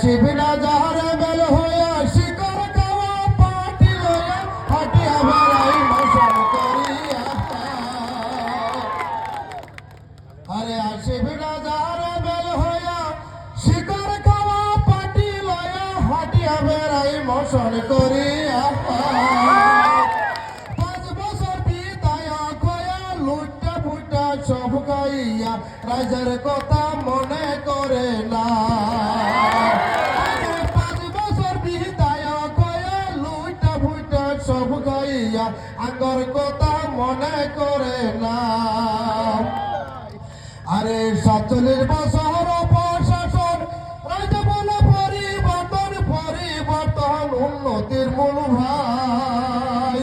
আসিবি না যাহারে বেল হইয়া শিকর খাওয়া পাটি লইয়া হাটিয়া বেড়াই মোশন করিয়া আরে আসিবি না যাহারে বেল হইয়া শিকর খাওয়া পাটি লইয়া হাটিয়া বেড়াই মোশন করিয়া 5 বছর বিতায়া খয়া লুটা ফুটা সব খাইয়া রাজার কথা মনে করে না 5 বছর বিতায়া খয়া লুটা ফুটা সব খাইয়া আগর কথা মনে করে না আরে 47 বছর প্রশাসন রাজা বলে পরিবর্তন উন্নতির মূল ভাই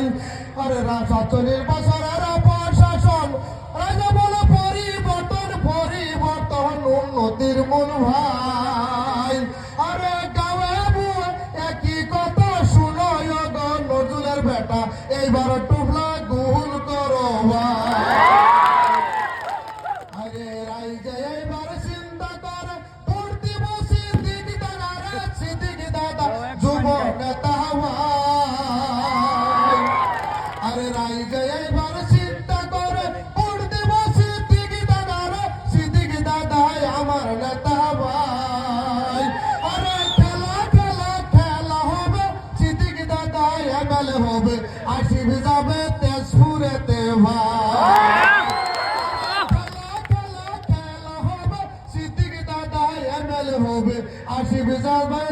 আরে 47 বছরের প্রশাসন রাজা বলে পরিবর্তন উন্নতির মূল ভাই আরে গাঁয়ে বুয়ে একই কথা শুনো গো নজরুলের বেটা এইবার টুপলা গুল করো আরে রাইজা এইবার চিন্তা করে পড়তে বসে দিদি দাদা যুব নেতা আরে রাইজা এইবার চিন্তা করে পড়তে বসে দিদি দাদা আমার নেতা ভাই আরে খেলা হবে সিদ্দিকি দাদা এমএলএ হবে আসিবি যাবে তেজপুরেতে ভাই হবে সিদ্দিকি দাদা এমএলএ হবে আসিবি যাবে